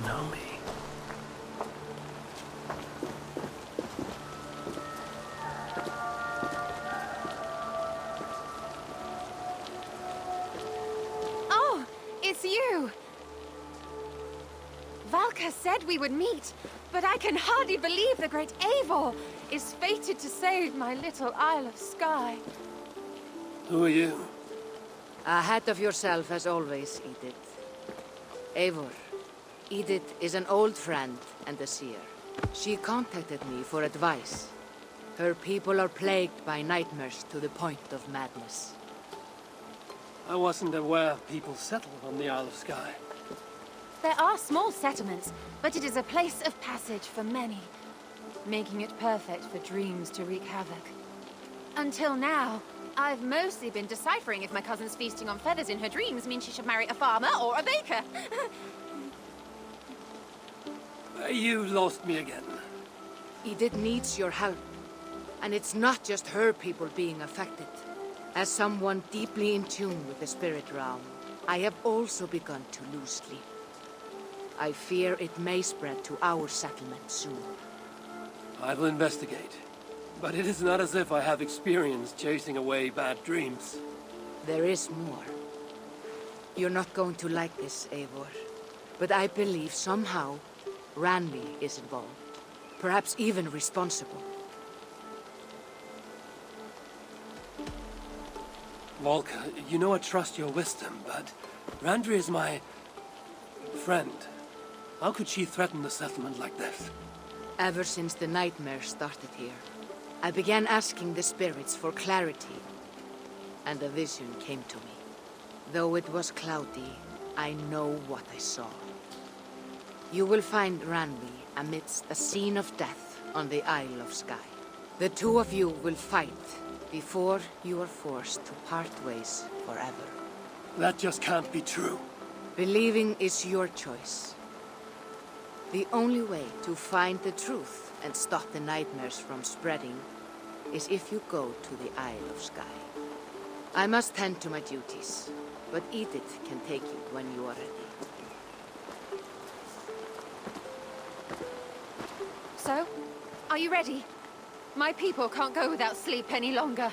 know me. Oh, it's you! Valka said we would meet, but I can hardly believe the great Eivor is fated to save my little Isle of Skye. Who are you? Ahead of yourself as always, Edith. Eivor. Edith is an old friend and a seer. She contacted me for advice. Her people are plagued by nightmares to the point of madness. I wasn't aware people settled on the Isle of Skye. There are small settlements, but it is a place of passage for many, making it perfect for dreams to wreak havoc. Until now, I've mostly been deciphering if my cousin's feasting on feathers in her dreams means she should marry a farmer or a baker. You lost me again. Edith needs your help. And it's not just her people being affected. As someone deeply in tune with the spirit realm, I have also begun to lose sleep. I fear it may spread to our settlement soon. I will investigate. But it is not as if I have experience chasing away bad dreams. There is more. You're not going to like this, Eivor. But I believe somehow Ranvi is involved. Perhaps even responsible. Valka, you know I trust your wisdom, but Randri is my friend. How could she threaten the settlement like this? Ever since the nightmare started here, I began asking the spirits for clarity, and a vision came to me. Though it was cloudy, I know what I saw. You will find Ranvi amidst a scene of death on the Isle of Skye. The two of you will fight before you are forced to part ways forever. That just can't be true. Believing is your choice. The only way to find the truth and stop the nightmares from spreading is if you go to the Isle of Skye. I must tend to my duties, but Edith can take you when you are ready. So, are you ready? My people can't go without sleep any longer.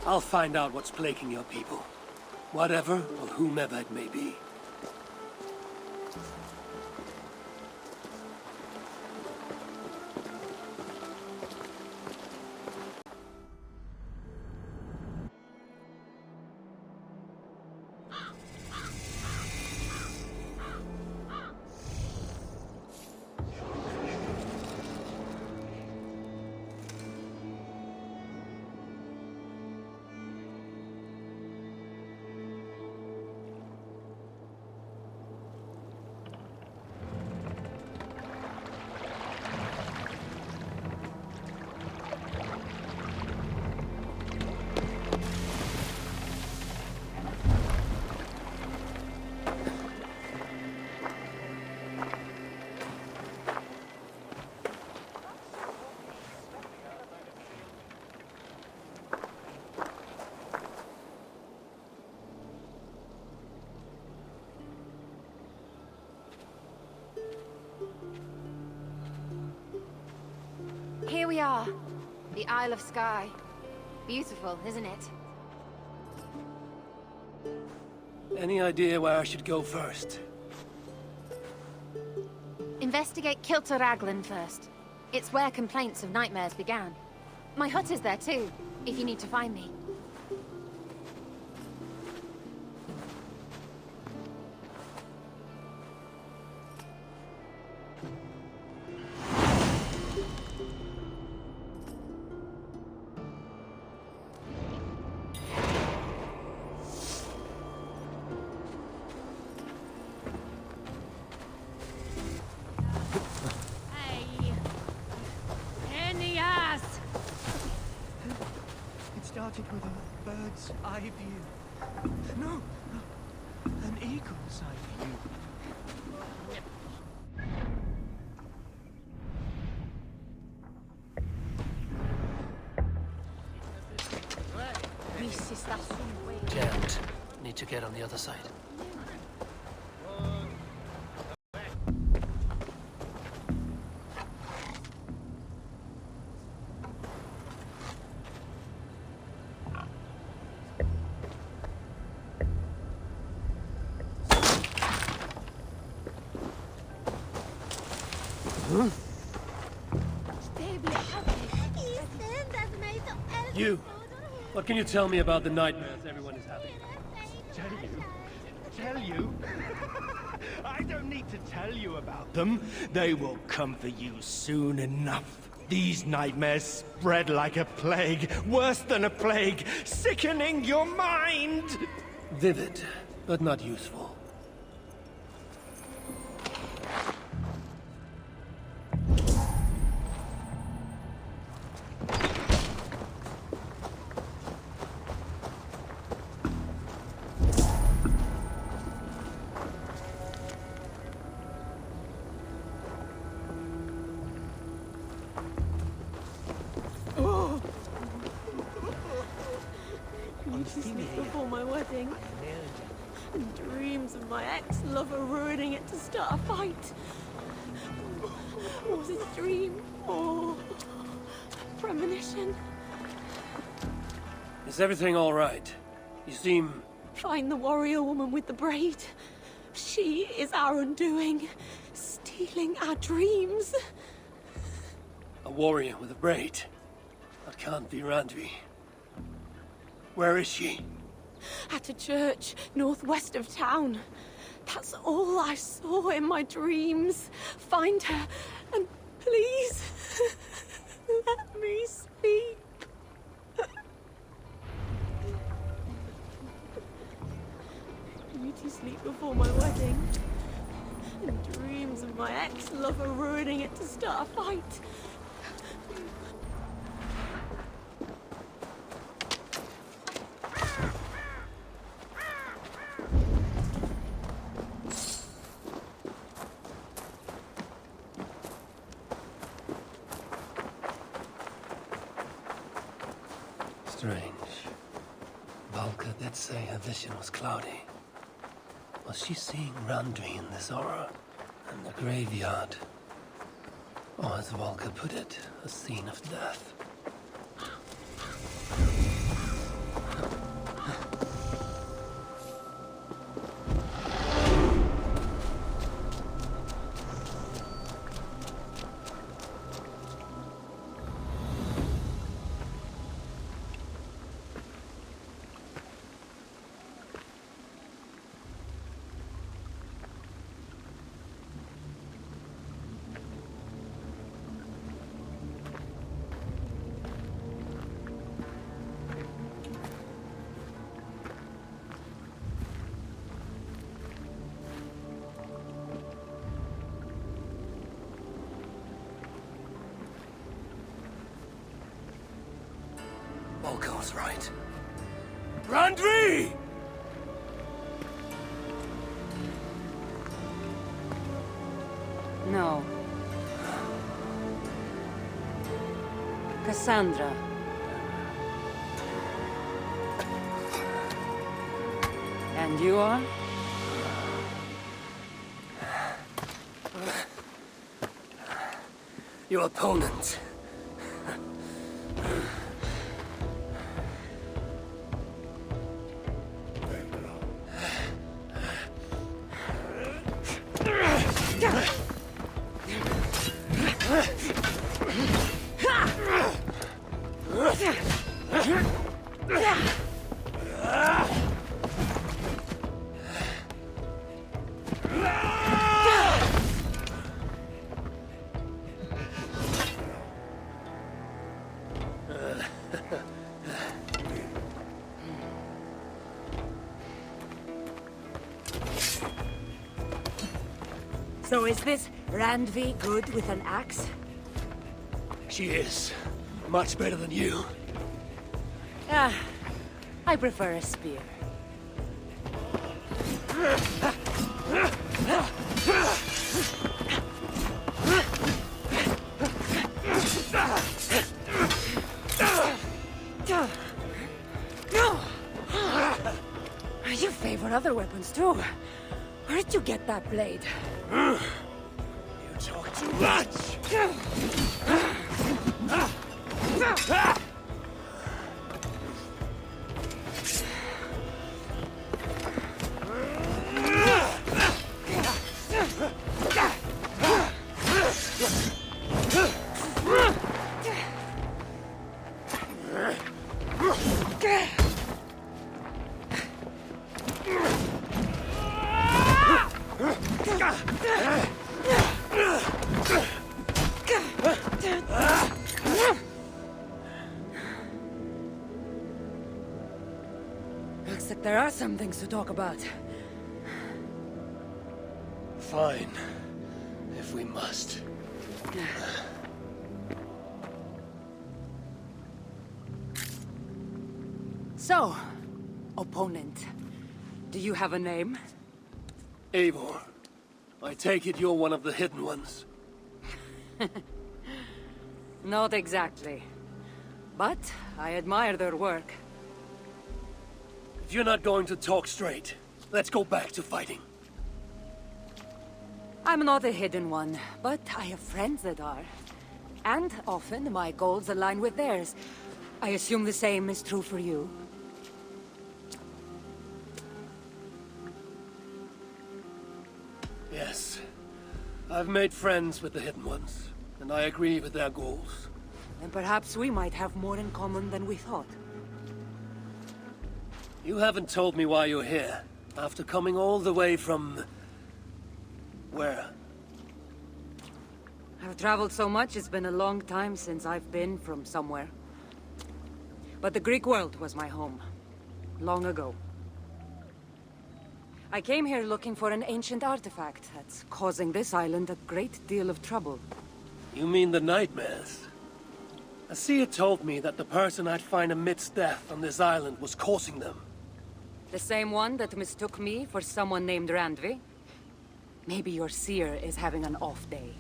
I'll find out what's plaguing your people. Whatever or whomever it may be. Here we are, the Isle of Skye. Beautiful, isn't it? Any idea where I should go first? Investigate Kilter Raglan first. It's where complaints of nightmares began. My hut is there too, if you need to find me. Started with a bird's eye view. No, an eagle's eye view. Can't. Need to get on the other side. You! What can you tell me about the nightmares everyone is having? Tell you? I don't need to tell you about them. They will come for you soon enough. These nightmares spread like a plague, worse than a plague, sickening your mind! Vivid, but not useful. Before my wedding. And dreams of my ex-lover ruining it to start a fight. Was it a dream or premonition? Is everything all right? You seem... Find the warrior woman with the braid. She is our undoing, stealing our dreams. a warrior with a braid. That can't be Randvi. Where is she? At a church northwest of town. That's all I saw in my dreams. Find her, and please, let me sleep. Beauty sleep before my wedding. And dreams of my ex-lover ruining it to start a fight. Strange. Valka did say her vision was cloudy. Was she seeing Randvi in this aura? And the graveyard? Or as Valka put it, a scene of death. Volko was right. Randvi! No. Kassandra. And you are? Your opponent. So is this Randvi good with an axe? She is. Much better than you. Ah, I prefer a spear. You favor other weapons too. Where did you get that blade? You talk too much! Looks like there are some things to talk about. Fine. If we must. So, opponent, do you have a name? Eivor, I take it you're one of the hidden ones. Not exactly. But I admire their work. If you're not going to talk straight, let's go back to fighting. I'm not a hidden one, but I have friends that are. And often my goals align with theirs. I assume the same is true for you. Yes. I've made friends with the hidden ones, and I agree with their goals. Then perhaps we might have more in common than we thought. You haven't told me why you're here, after coming all the way from... where? I've traveled so much, it's been a long time since I've been from somewhere. But the Greek world was my home. Long ago. I came here looking for an ancient artifact that's causing this island a great deal of trouble. You mean the nightmares? A seer told me that the person I'd find amidst death on this island was causing them. The same one that mistook me for someone named Randvi? Maybe your seer is having an off day.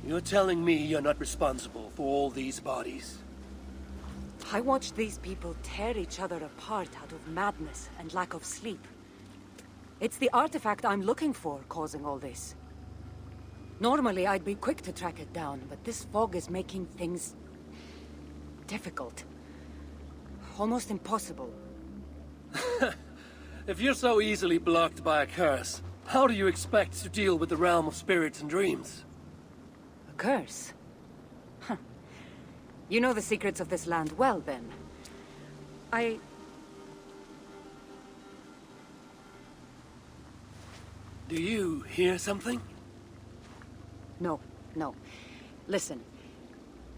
You're telling me you're not responsible for all these bodies? I watched these people tear each other apart out of madness and lack of sleep. It's the artifact I'm looking for causing all this. Normally I'd be quick to track it down, but this fog is making things... difficult. Almost impossible. If you're so easily blocked by a curse, how do you expect to deal with the realm of spirits and dreams? A curse? Huh. You know the secrets of this land well, then. Do you hear something? No. Listen.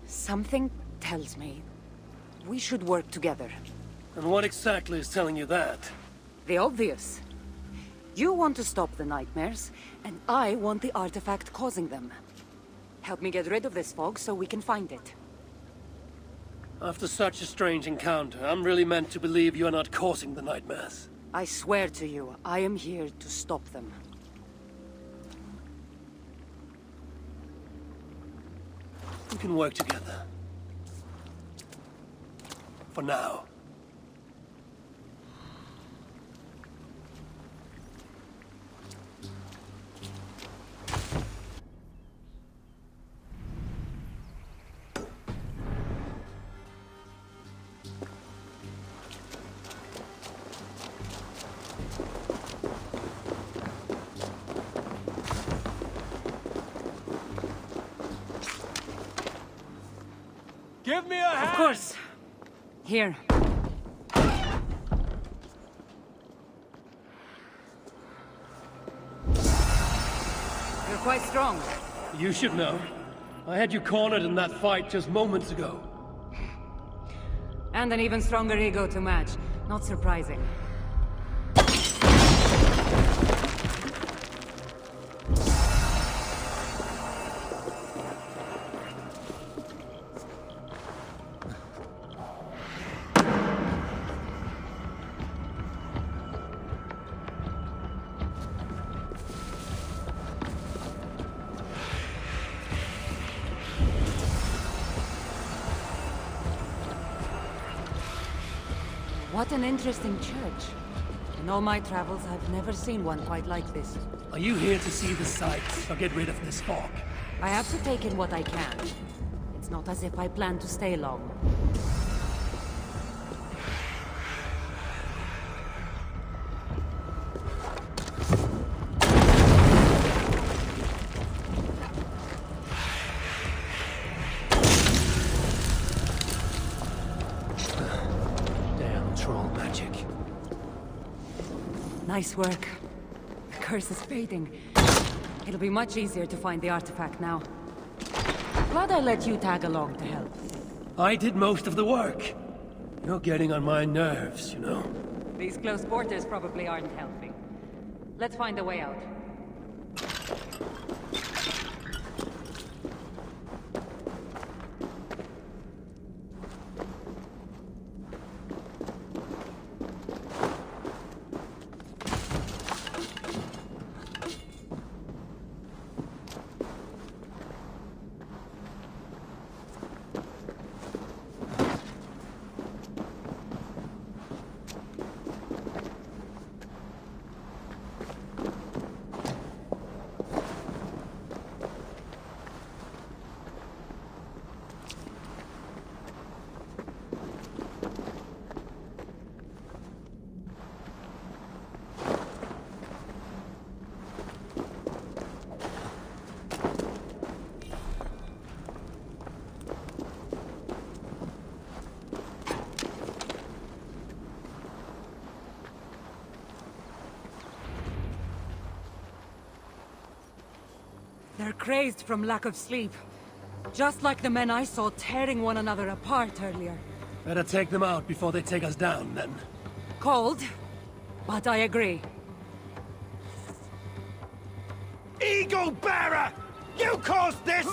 Something tells me we should work together. And what exactly is telling you that? The obvious. You want to stop the nightmares, and I want the artifact causing them. Help me get rid of this fog so we can find it. After such a strange encounter, I'm really meant to believe you're not causing the nightmares. I swear to you, I am here to stop them. We can work together. For now. Give me a hand! Of course. Here. You're quite strong. You should know. I had you cornered in that fight just moments ago. And an even stronger ego to match. Not surprising. What an interesting church. In all my travels, I've never seen one quite like this. Are you here to see the sights, or get rid of this fog? I have to take in what I can. It's not as if I plan to stay long. Damn troll magic. Nice work. The curse is fading. It'll be much easier to find the artifact now. Glad I let you tag along to help. I did most of the work. You're getting on my nerves, you know. These close quarters probably aren't helping. Let's find a way out. They're crazed from lack of sleep. Just like the men I saw tearing one another apart earlier. Better take them out before they take us down, then. Cold, but I agree. Eagle Bearer! You caused this!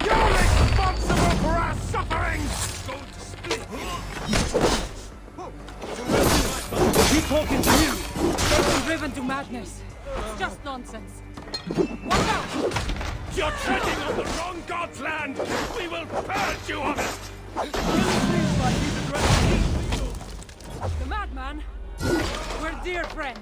You're responsible for our sufferings! Keep talking to you! They've been driven to madness. It's just nonsense. Watch out! You're treading on the wrong god's land! We will purge you of it! The madman? We're dear friends.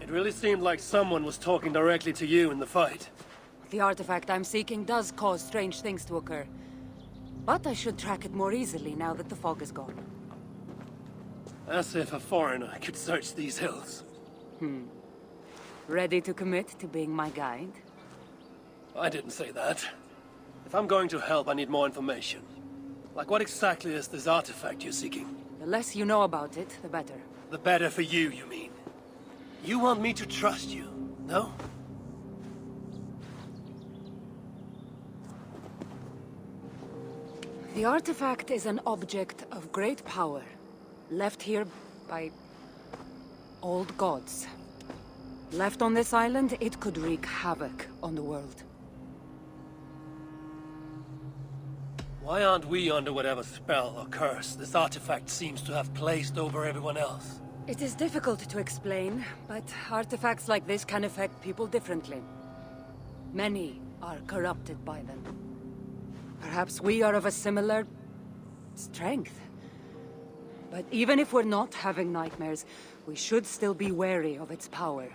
It really seemed like someone was talking directly to you in the fight. The artifact I'm seeking does cause strange things to occur. But I should track it more easily now that the fog is gone. As if a foreigner could search these hills. Ready to commit to being my guide? I didn't say that. If I'm going to help, I need more information. Like, what exactly is this artifact you're seeking? The less you know about it, the better. The better for you, you mean? You want me to trust you, no? The artifact is an object of great power, left here by old gods. Left on this island, it could wreak havoc on the world. Why aren't we under whatever spell or curse this artifact seems to have placed over everyone else? It is difficult to explain, but artifacts like this can affect people differently. Many are corrupted by them. Perhaps we are of a similar strength. But even if we're not having nightmares, we should still be wary of its power.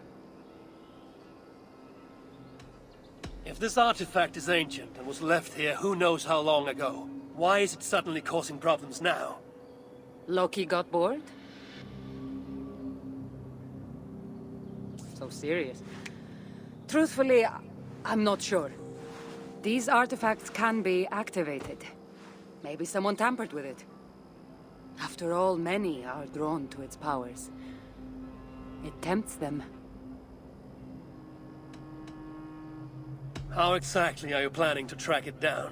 If this artifact is ancient and was left here who knows how long ago, why is it suddenly causing problems now? Loki got bored? So serious. Truthfully, I'm not sure. These artifacts can be activated. Maybe someone tampered with it. After all, many are drawn to its powers. It tempts them. How exactly are you planning to track it down?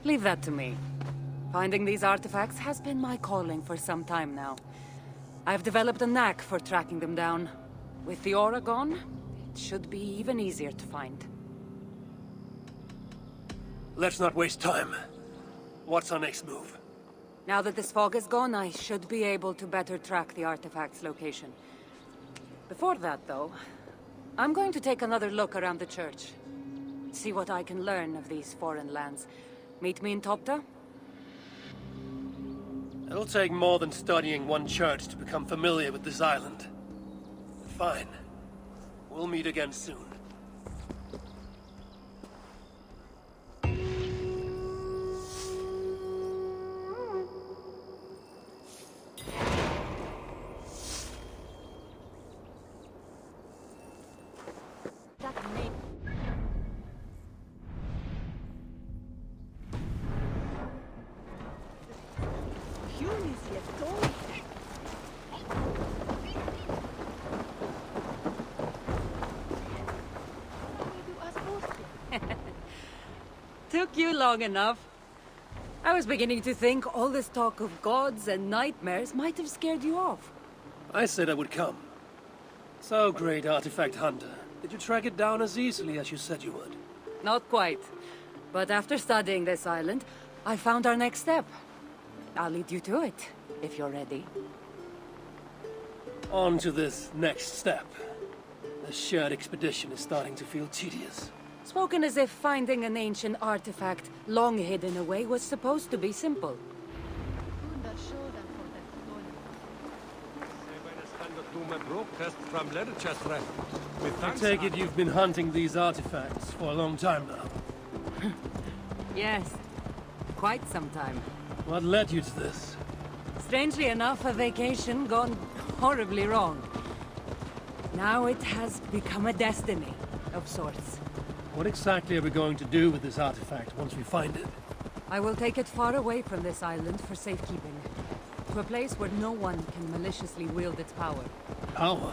Leave that to me. Finding these artifacts has been my calling for some time now. I've developed a knack for tracking them down. With the aura gone, it should be even easier to find. Let's not waste time. What's our next move? Now that this fog is gone, I should be able to better track the artifact's location. Before that, though, I'm going to take another look around the church. See what I can learn of these foreign lands. Meet me in Topta? It'll take more than studying one church to become familiar with this island. Fine. We'll meet again soon. Took you long enough. I was beginning to think all this talk of gods and nightmares might have scared you off. I said I would come. So, great artifact hunter, did you track it down as easily as you said you would? Not quite. But after studying this island, I found our next step. I'll lead you to it, if you're ready. On to this next step. The shared expedition is starting to feel tedious. Spoken as if finding an ancient artifact long hidden away was supposed to be simple. I take it you've been hunting these artifacts for a long time now. Yes, quite some time. What led you to this? Strangely enough, a vacation gone horribly wrong. Now it has become a destiny, of sorts. What exactly are we going to do with this artifact once we find it? I will take it far away from this island for safekeeping. To a place where no one can maliciously wield its power. Power?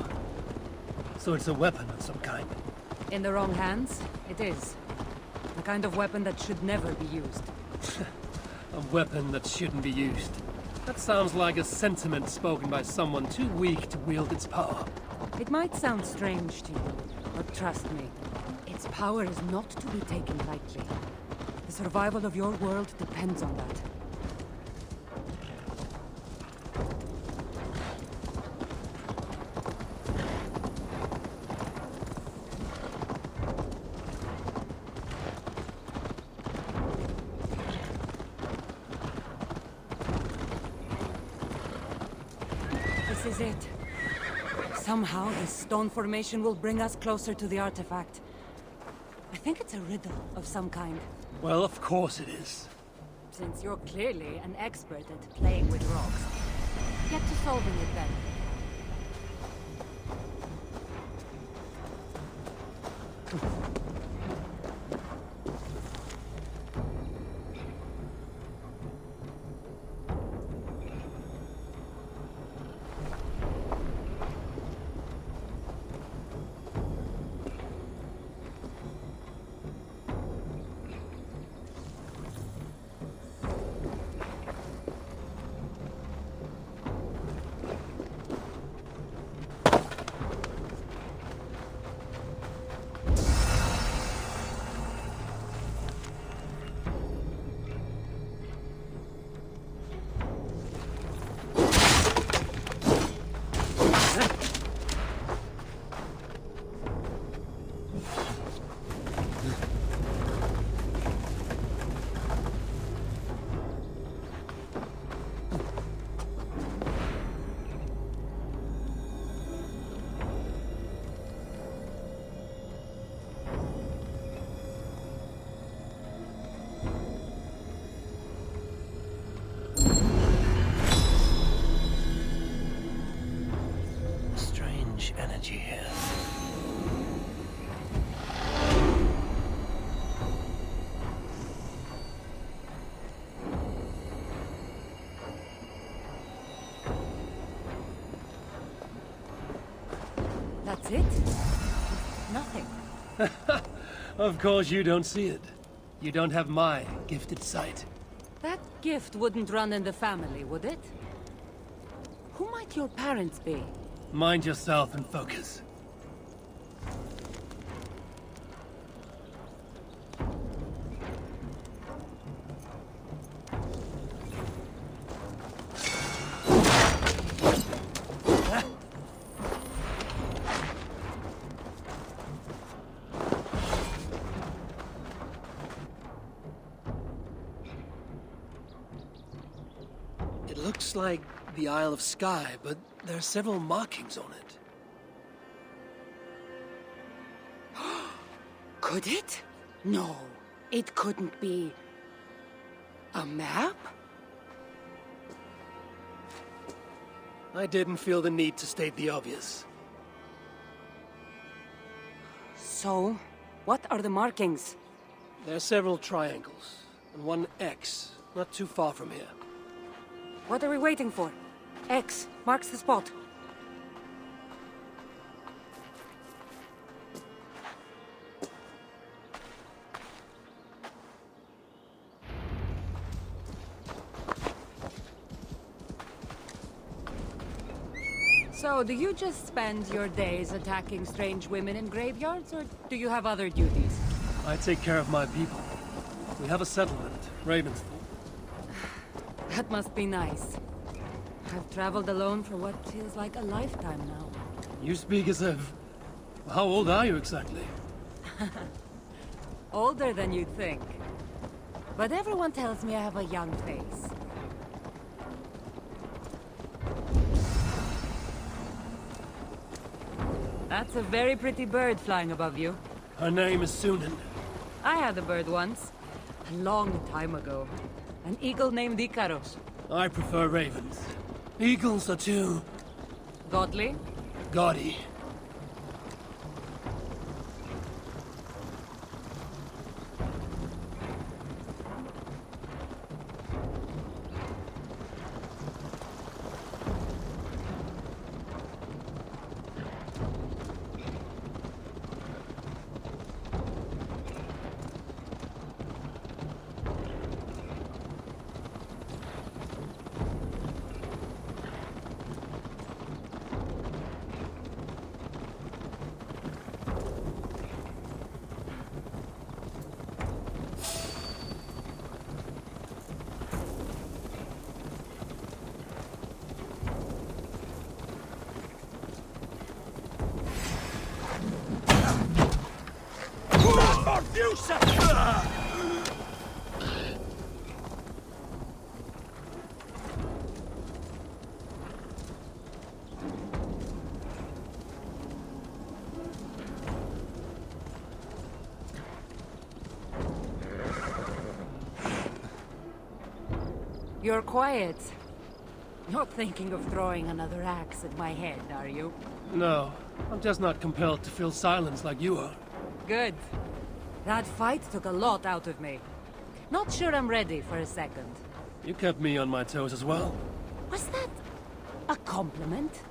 So it's a weapon of some kind? In the wrong hands, it is. The kind of weapon that should never be used. A weapon that shouldn't be used. That sounds like a sentiment spoken by someone too weak to wield its power. It might sound strange to you, but trust me, its power is not to be taken lightly. The survival of your world depends on that. This is it. Somehow, this stone formation will bring us closer to the artifact. I think it's a riddle of some kind. Well, of course it is. Since you're clearly an expert at playing with rocks, get to solving it then. Energy here. That's it? Nothing. Of course you don't see it. You don't have my gifted sight. That gift wouldn't run in the family, would it? Who might your parents be? Mind yourself and focus. looks like the Isle of Skye, but there are several markings on it. Could it? No, it couldn't be. A map? I didn't feel the need to state the obvious. So, what are the markings? There are several triangles, and one X, not too far from here. What are we waiting for? X marks the spot. So, do you just spend your days attacking strange women in graveyards, or do you have other duties? I take care of my people. We have a settlement, Ravensthorpe. That must be nice. I've traveled alone for what feels like a lifetime now. You speak as if... How old are you exactly? Older than you'd think. But everyone tells me I have a young face. That's a very pretty bird flying above you. Her name is Sunan. I had a bird once. A long time ago. An eagle named Ikaros. I prefer ravens. Eagles are too... Godly? gaudy. You're quiet. Not thinking of throwing another axe at my head, are you? No, I'm just not compelled to fill silence like you are. Good. That fight took a lot out of me. Not sure I'm ready for a second. You kept me on my toes as well. Was that a compliment?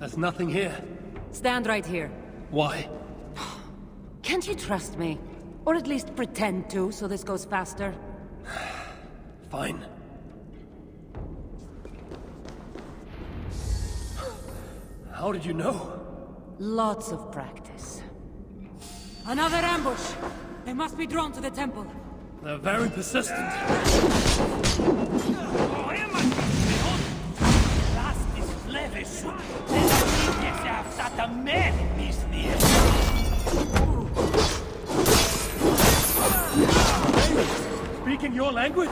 There's nothing here. Stand right here. Why? Can't you trust me? Or at least pretend to, so this goes faster? Fine. How did you know? Lots of practice. Another ambush! They must be drawn to the temple. They're very persistent. Speaking your language?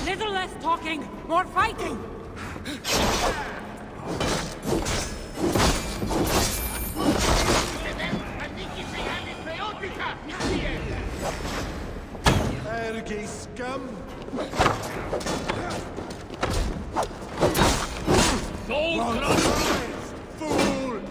Little less talking, more fighting! Ergi scum! Soul Rise, fool!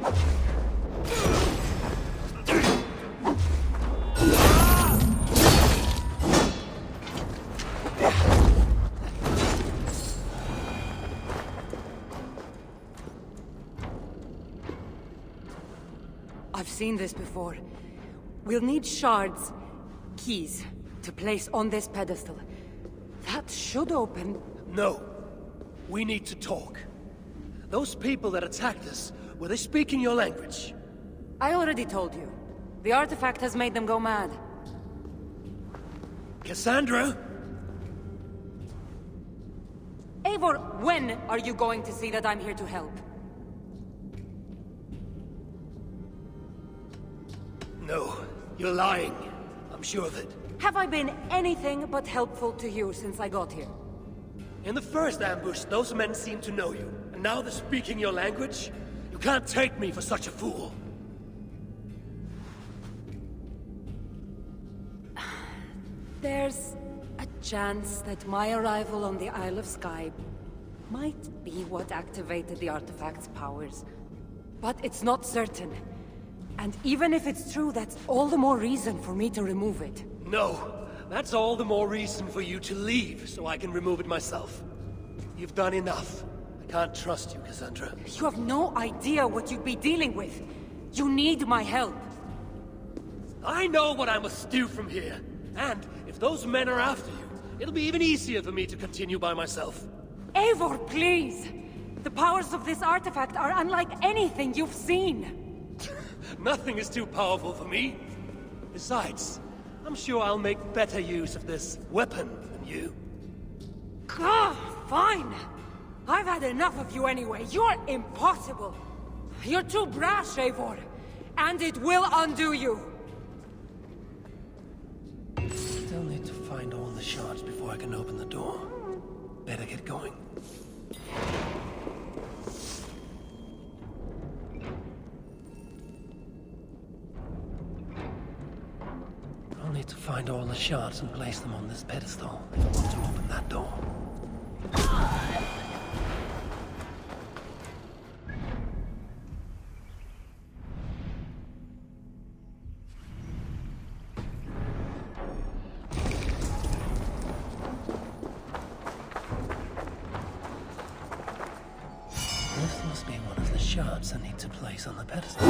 I've seen this before. We'll need shards, keys, to place on this pedestal. That should open... No. We need to talk. Those people that attacked us, were they speaking your language? I already told you. The artifact has made them go mad. Kassandra? Eivor, when are you going to see that I'm here to help? No. You're lying. I'm sure of it. Have I been anything but helpful to you since I got here? In the first ambush, those men seemed to know you. And now they're speaking your language? You can't take me for such a fool. There's a chance that my arrival on the Isle of Skye might be what activated the artifact's powers. But it's not certain. And even if it's true, that's all the more reason for me to remove it. No. That's all the more reason for you to leave, so I can remove it myself. You've done enough. I can't trust you, Kassandra. You have no idea what you'd be dealing with. You need my help. I know what I must do from here. And if those men are after you, it'll be even easier for me to continue by myself. Eivor, please! The powers of this artifact are unlike anything you've seen. Nothing is too powerful for me. Besides, I'm sure I'll make better use of this weapon than you. Fine! I've had enough of you anyway. You're impossible! You're too brash, Eivor. And it will undo you! Still need to find all the shards before I can open the door. Better get going. I'll need to find all the shards and place them on this pedestal if I want to open that door. This must be one of the shards I need to place on the pedestal.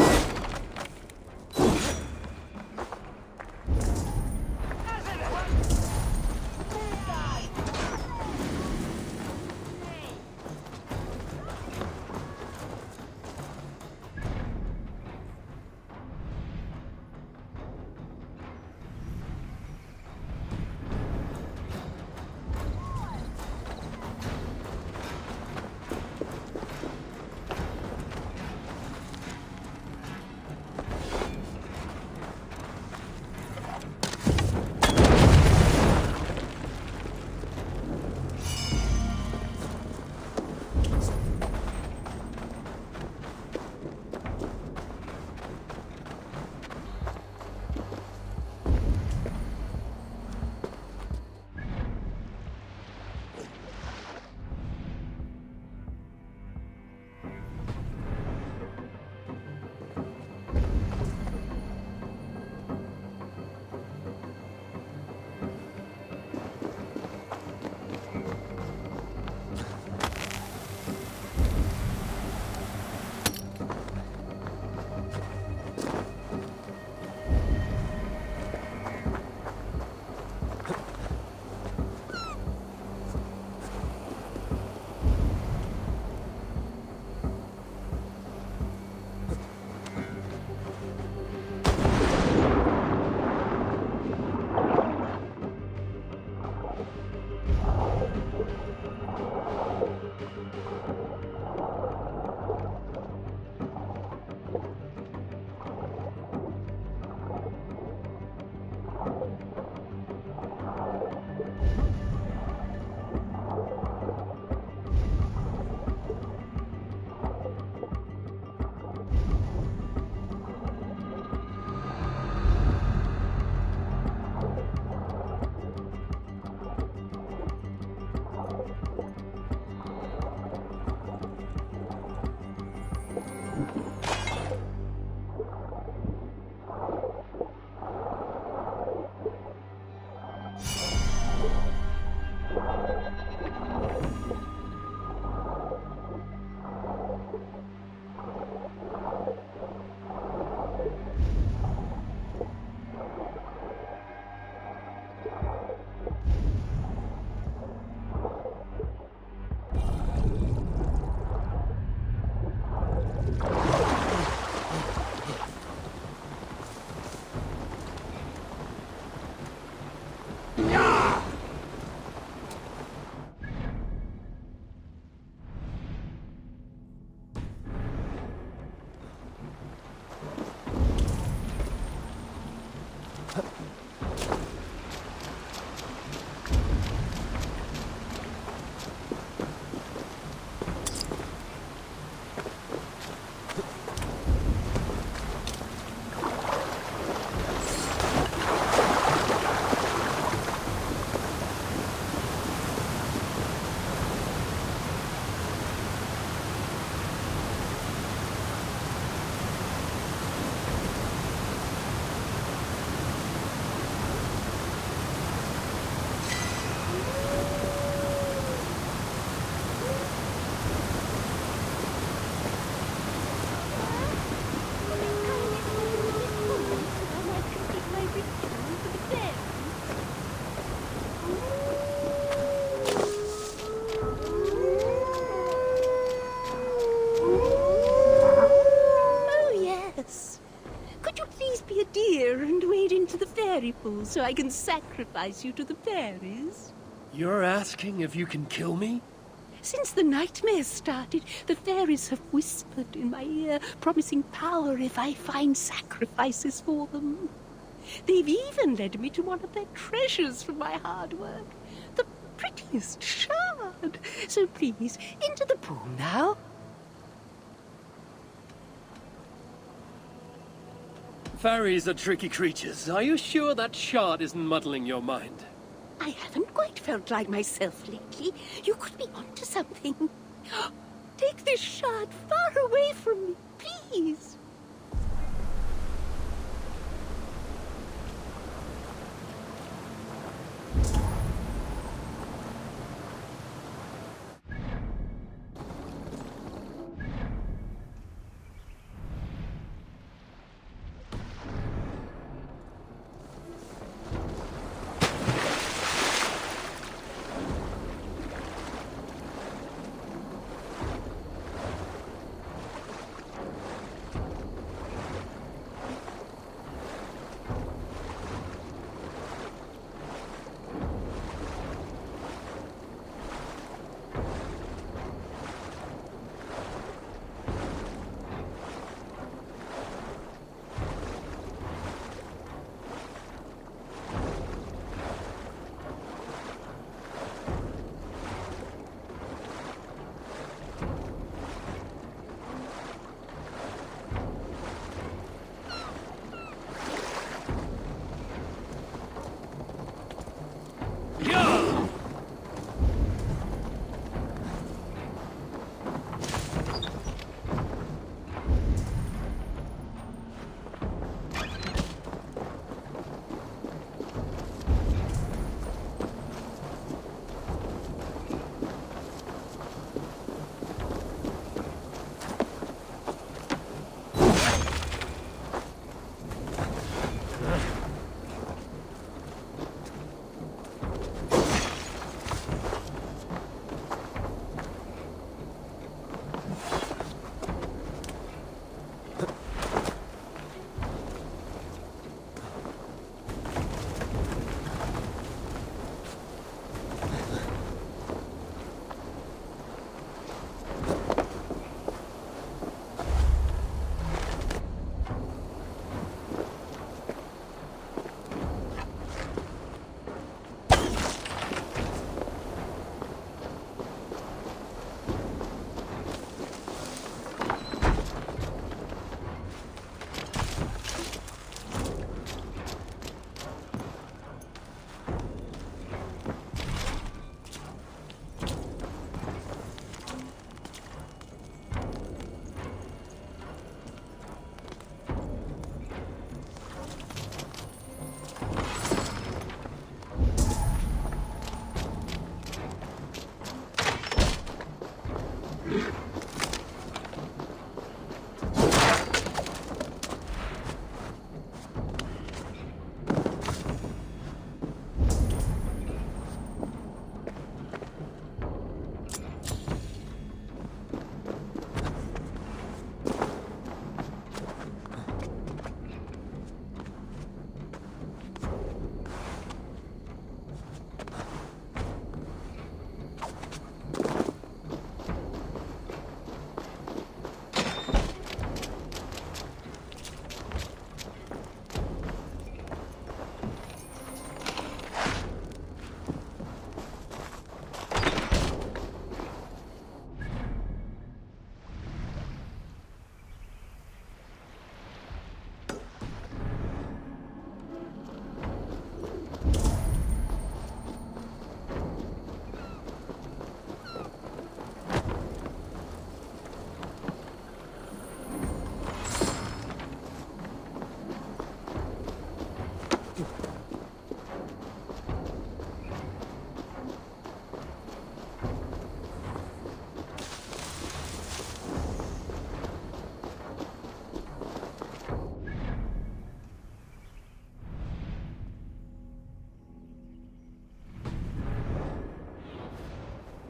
Oh, yes. Could you please be a dear and wade into the fairy pool so I can sacrifice you to the fairies? You're asking if you can kill me? Since the nightmares started, the fairies have whispered in my ear, promising power if I find sacrifices for them. They've even led me to one of their treasures from my hard work, the prettiest shard. So please, into the pool now. Fairies are tricky creatures. Are you sure that shard isn't muddling your mind? I haven't quite felt like myself lately. You could be onto something. Take this shard far away from me, please.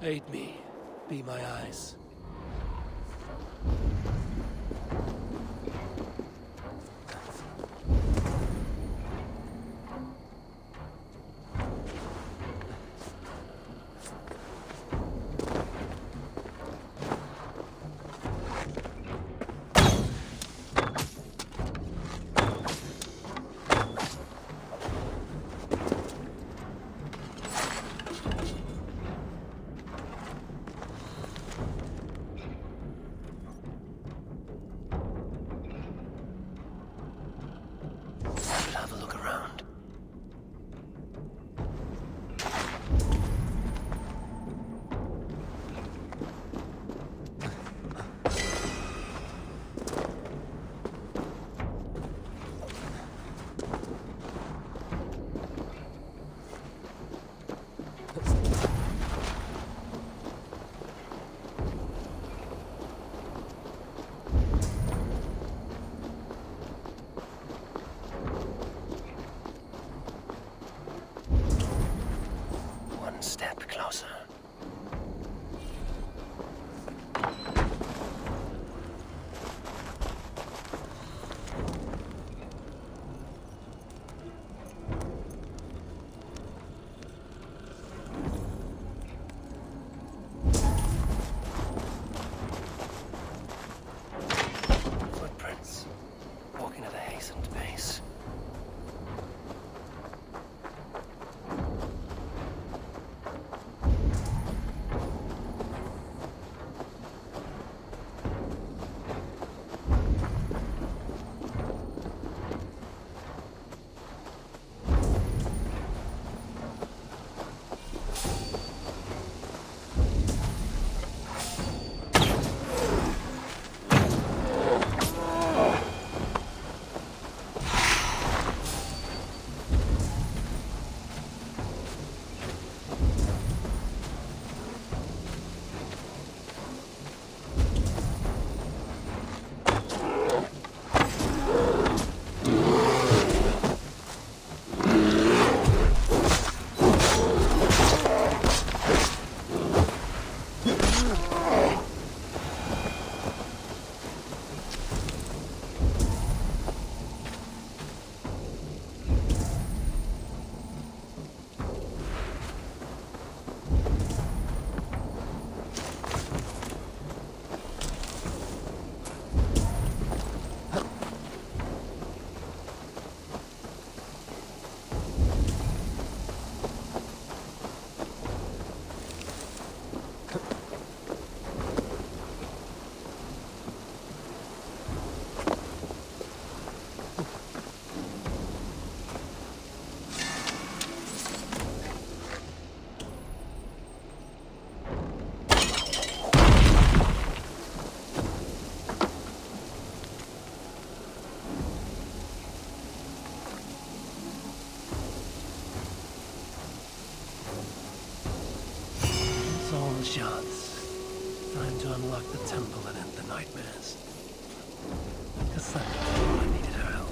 Aid me. Be my eyes. Have a look around. One step closer. Footprints. Walking at a hastened pace. Soul shards. Time to unlock the temple and end the nightmares. Cassandra, I needed her help.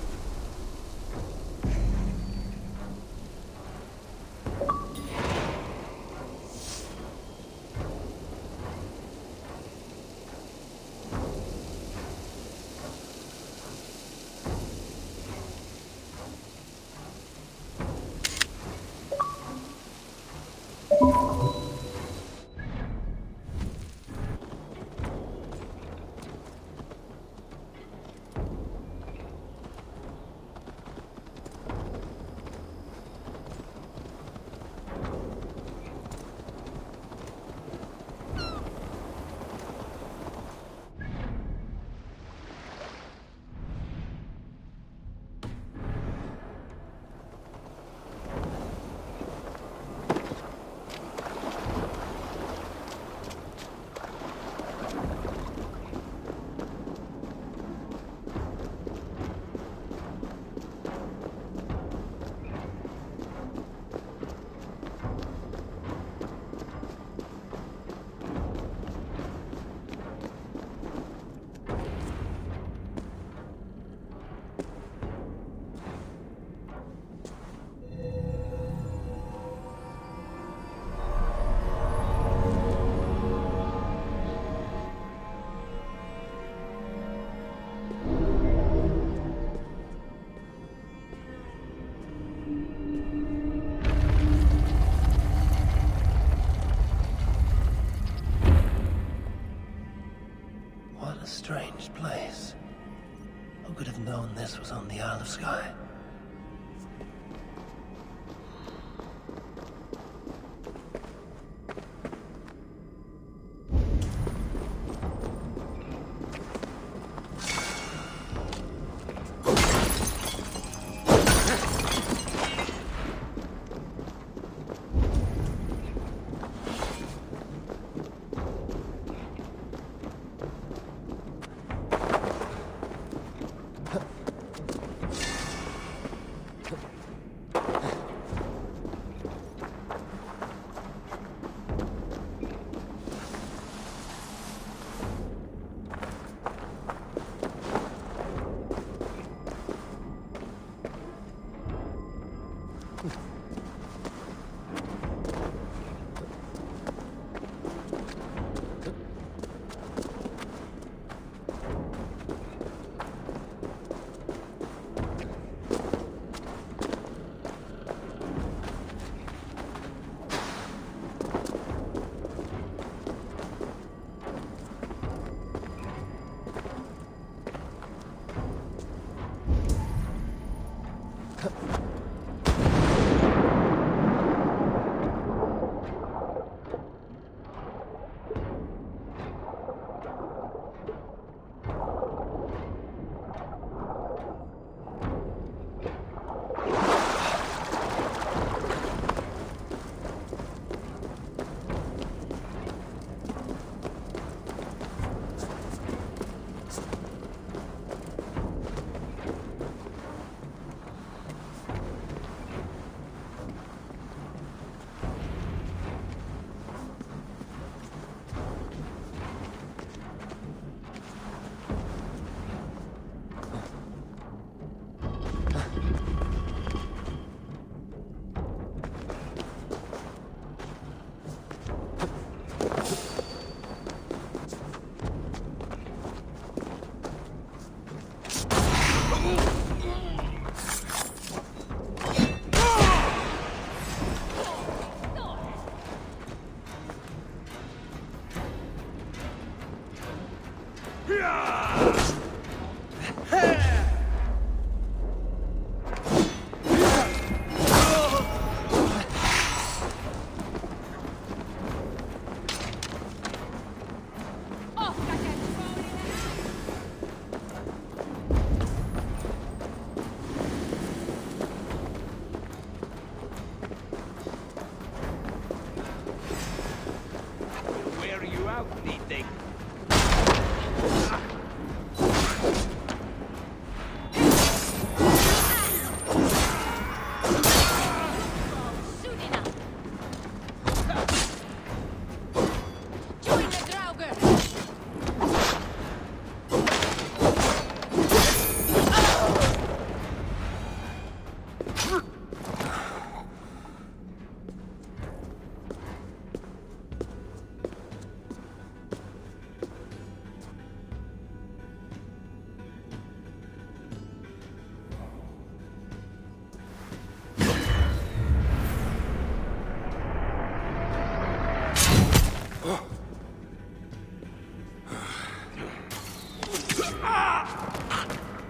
this was on the Isle of Skye.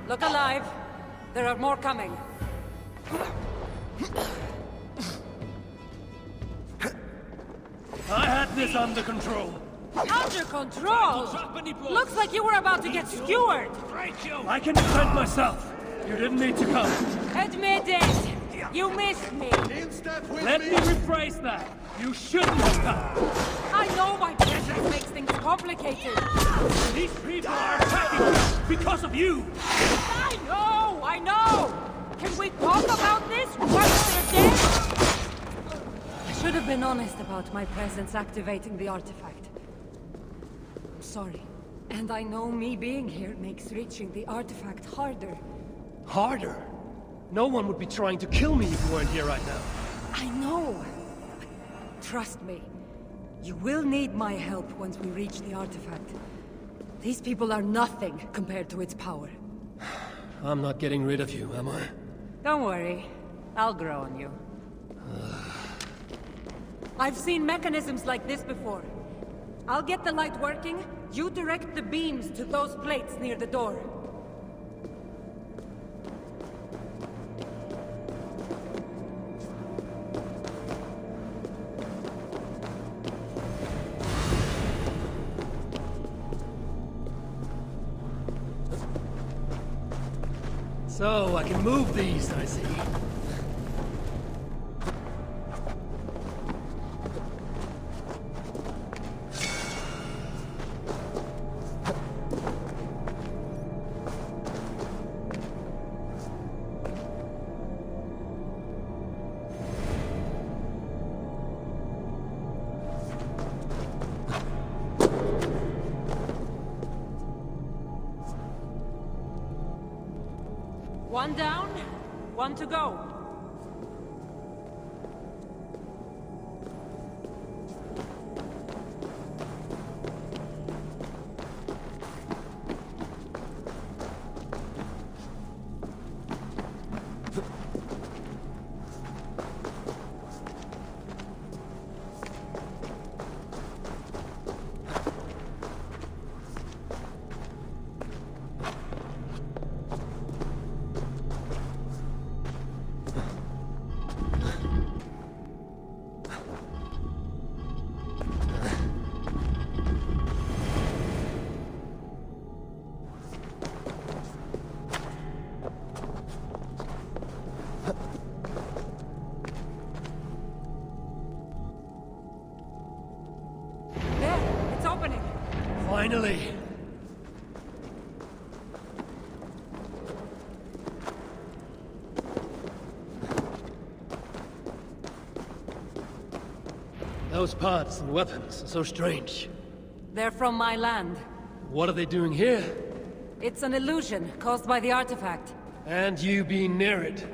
Look alive. There are more coming. I had this under control. Under control? Looks like you were about to get skewered. I can defend myself. You didn't need to come. Admit it. You missed me. Let me rephrase that. You shouldn't have come. I know my presence makes things complicated. These people are attacking us because of you. I know. Can we talk about this once they're dead? I should have been honest about my presence activating the artifact. I'm sorry. And I know me being here makes reaching the artifact harder. Harder? No one would be trying to kill me if you weren't here right now. I know. But trust me. You will need my help once we reach the artifact. These people are nothing compared to its power. I'm not getting rid of you, am I? Don't worry. I'll grow on you. I've seen mechanisms like this before. I'll get the light working. You direct the beams to those plates near the door. So, I can move these, I see. One down, one to go. There, it's opening. Finally! Those parts and weapons are so strange. They're from my land. What are they doing here? It's an illusion caused by the artifact. And you being near it.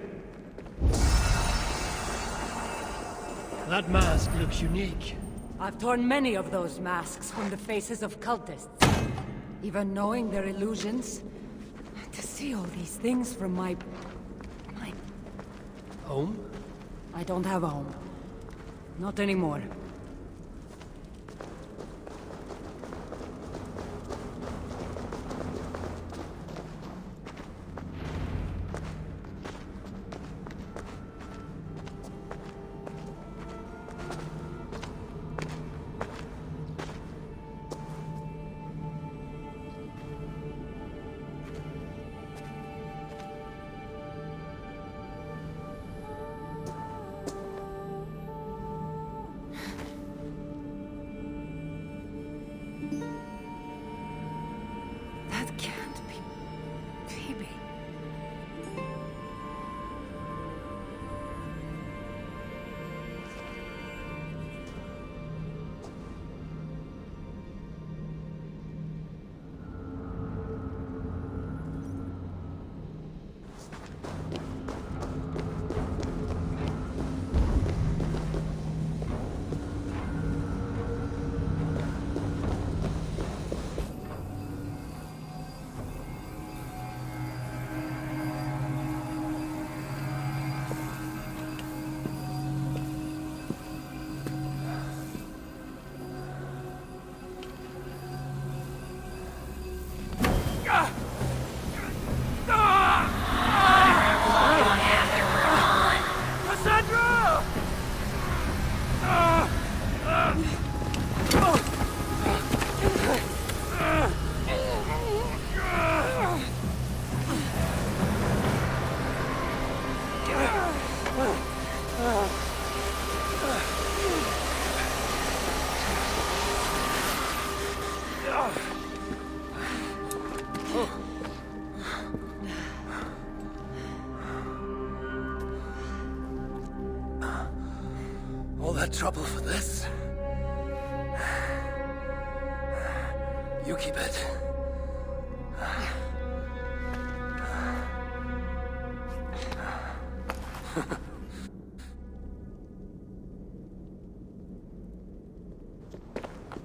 That mask looks unique. I've torn many of those masks from the faces of cultists. Even knowing they're illusions, to see all these things from my... Home? I don't have a home. Not anymore. That can't be... Phoebe. All that trouble for this? You keep it.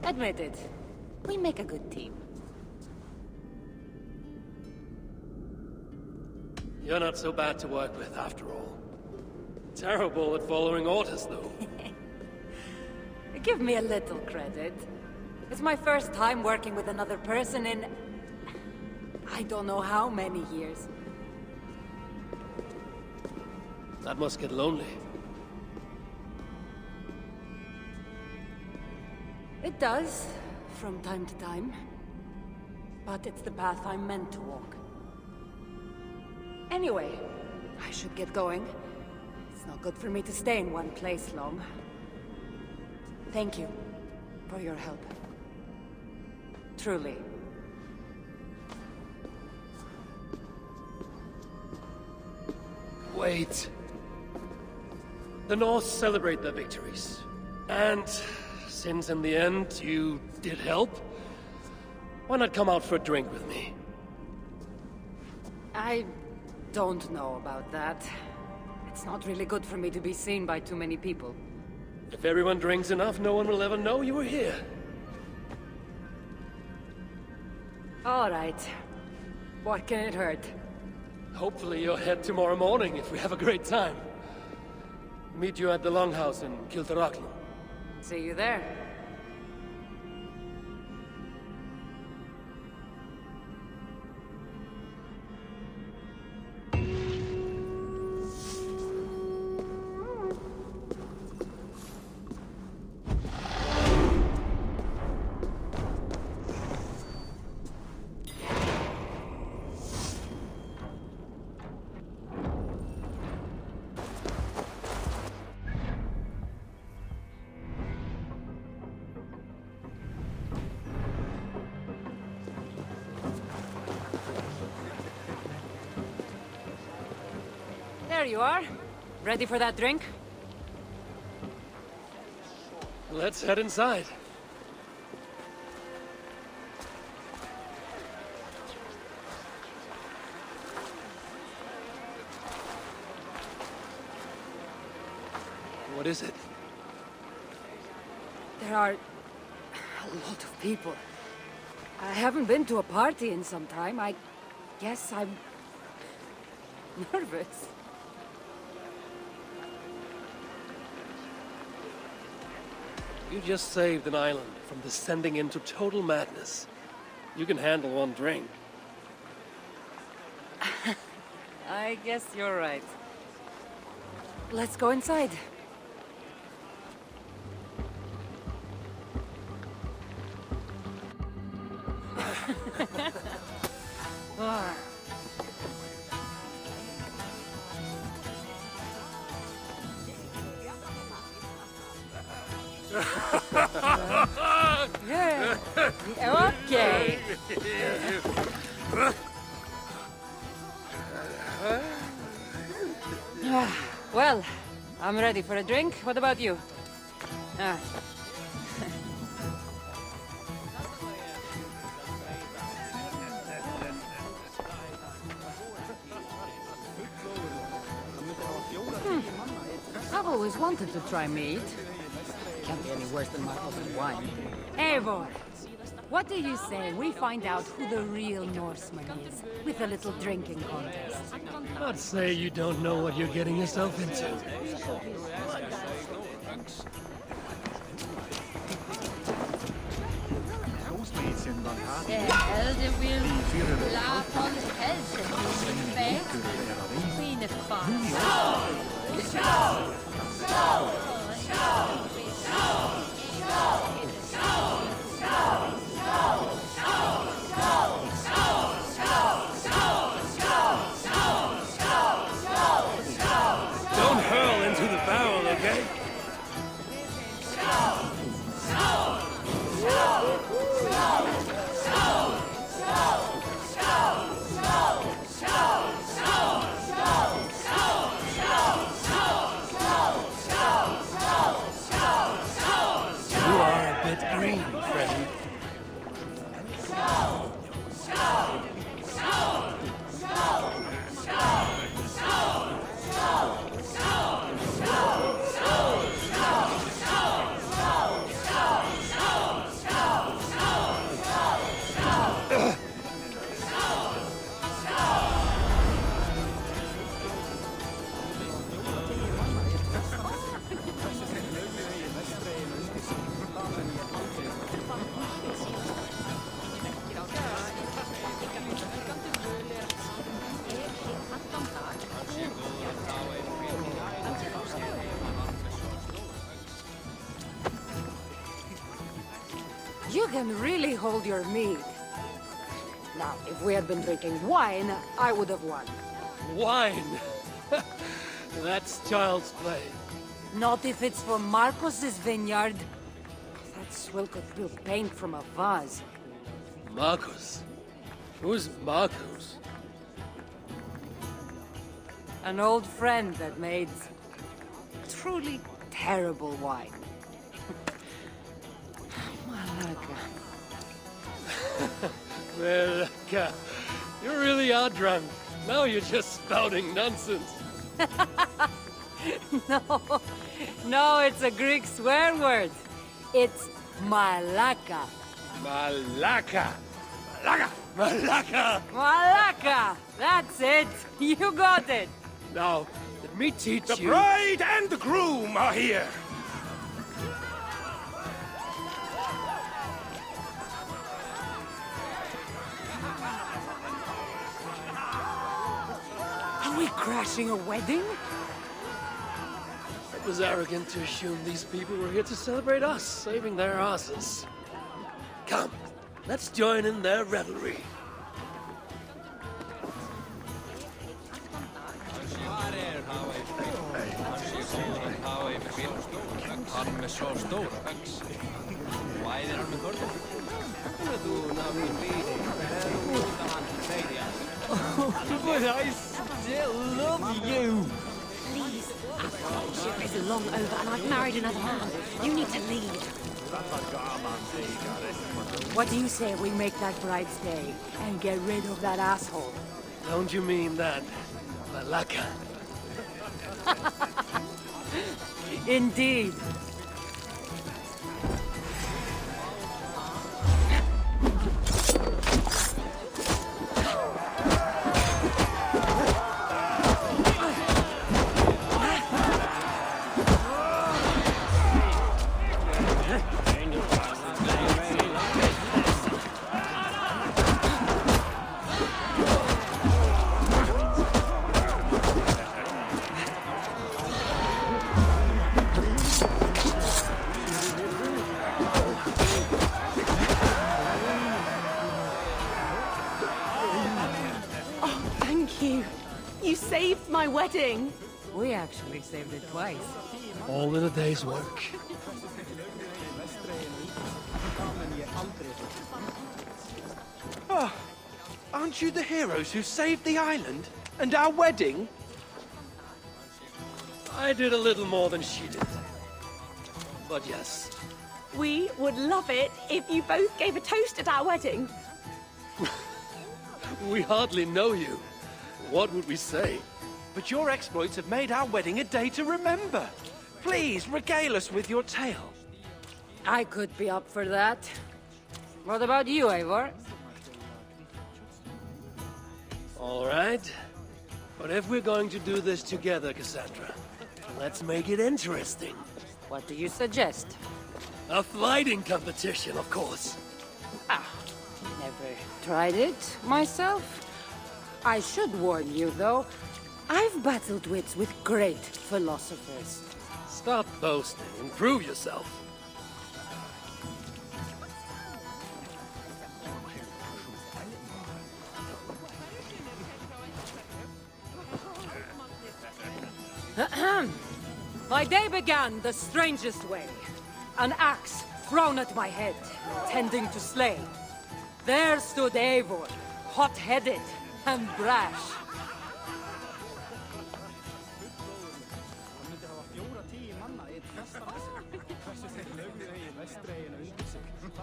Admit it. We make a good team. You're not so bad to work with, after all. Terrible at following orders, though. Give me a little credit. It's my first time working with another person in... I don't know how many years. That must get lonely. It does, from time to time. But it's the path I'm meant to walk. Anyway, I should get going. It's not good for me to stay in one place long. Thank you for your help. Truly. Wait. The North celebrate their victories. And since in the end you did help, why not come out for a drink with me? I don't know about that. It's not really good for me to be seen by too many people. If everyone drinks enough, no one will ever know you were here. All right. What can it hurt? Hopefully you'll head tomorrow morning if we have a great time. Meet you at the Longhouse in Kiltarachlum. See you there. There you are. Ready for that drink? Let's head inside. What is it? There are a lot of people. I haven't been to a party in some time. I guess I'm nervous. You just saved an island from descending into total madness. You can handle one drink. I guess you're right. Let's go inside. Ah. Yeah. Okay. Well, I'm ready for a drink. What about you? Ah. I've always wanted to try meat. Can't be any worse than my open wine. Eivor, what do you say we find out who the real Norseman is with a little drinking contest? I'd say you don't know what you're getting yourself into. Don't hurl into the barrel, okay? You are a bit green, friend. You can really hold your mead. Now, if we had been drinking wine, I would have won. Wine! That's child's play. Not if it's for Marcos's vineyard. That swill could spill paint from a vase. Marcos? Who's Marcos? An old friend that made truly terrible wine. Malaga. Well, you really are drunk. Now you're just spouting nonsense. No, it's a Greek swear word. It's malaka. Malaka! Malaka! Malaka! Malaka! That's it! You got it! Now, let me teach The you... bride and the groom are here! Are we crashing a wedding? It was arrogant to assume these people were here to celebrate us, saving their asses. Come, let's join in their revelry. But I still love you! Please. Our friendship is long over and I've married another man. You need to leave. What do you say we make that bride stay and get rid of that asshole? Don't you mean that? Malaka. Indeed. Thank you. You saved my wedding. We actually saved it twice. All in a day's work. Oh, aren't you the heroes who saved the island? And our wedding? I did a little more than she did. But yes, We would love it if you both gave a toast at our wedding. we hardly know you. What would we say? But your exploits have made our wedding a day to remember. Please, regale us with your tale. I could be up for that. What about you, Eivor? All right. But if we're going to do this together, Cassandra, let's make it interesting. What do you suggest? A fighting competition, of course. Never tried it myself. I should warn you, though. I've battled wits with great philosophers. Stop boasting and prove yourself. My day began the strangest way. An axe thrown at my head, tending to slay. There stood Eivor, hot-headed and brash.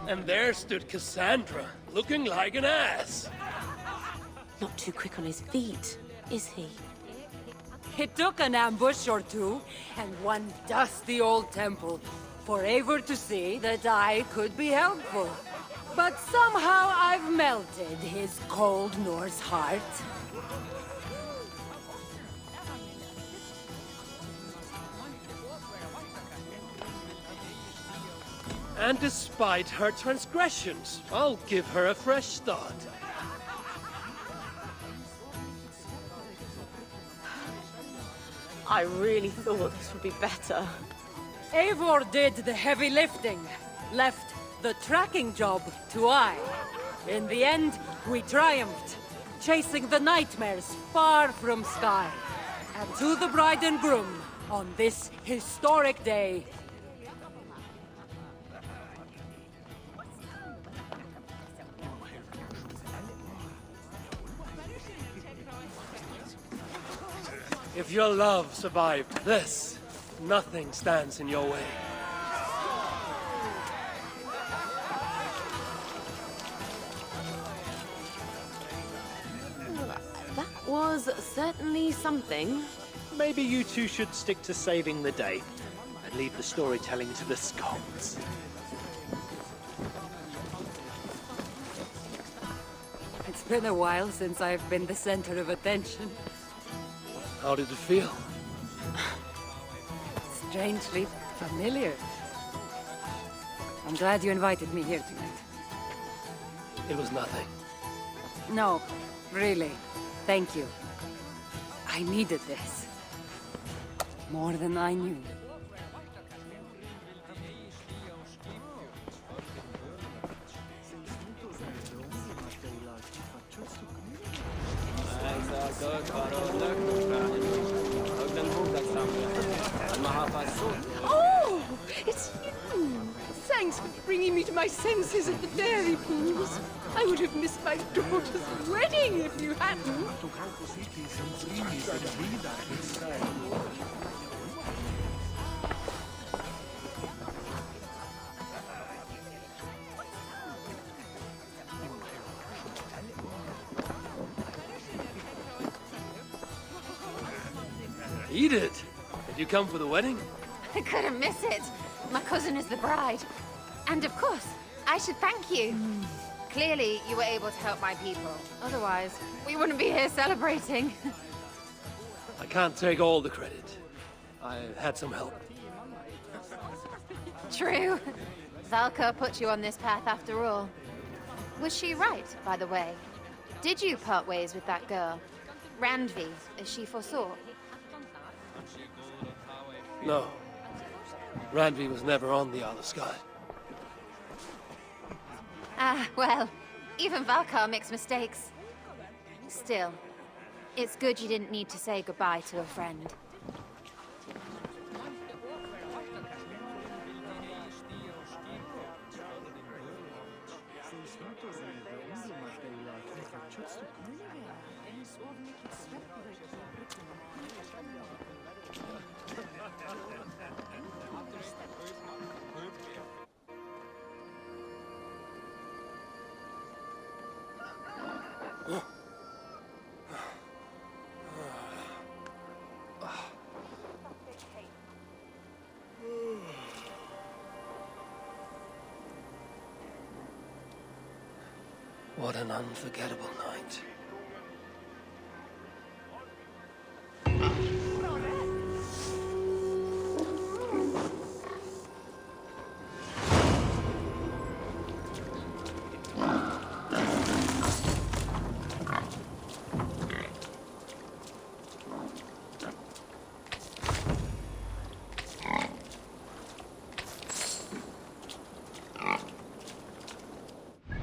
And there stood Cassandra, looking like an ass. Not too quick on his feet, is he? It took an ambush or two, and one dusty old temple, for Eivor to see that I could be helpful. But somehow I've melted his cold Norse heart. And despite her transgressions, I'll give her a fresh start. I really thought this would be better. Eivor did the heavy lifting, left the tracking job to I. In the end, we triumphed. chasing the nightmares far from Sky. And to the bride and groom on this historic day. If your love survived this, nothing stands in your way. That was certainly something. Maybe you two should stick to saving the day and leave the storytelling to the Scots. It's been a while since I've been the center of attention. How did it feel? Strangely familiar. I'm glad you invited me here tonight. It was nothing. No, really. Thank you. I needed this. More than I knew. Oh, it's you! Thanks for bringing me to my senses at the dairy pools. I would have missed my daughter's wedding if you hadn't. Edith! Did you come for the wedding? I couldn't miss it. My cousin is the bride. And of course, I should thank you. Clearly, you were able to help my people. Otherwise, we wouldn't be here celebrating. I can't take all the credit. I had some help. True. Valka put you on this path after all. Was she right, by the way? Did you part ways with that girl? Randvi, as she foresaw? No. Randvi was never on the Isle of Skye. Ah, well, even Valkar makes mistakes. Still, it's good you didn't need to say goodbye to a friend. What an unforgettable night.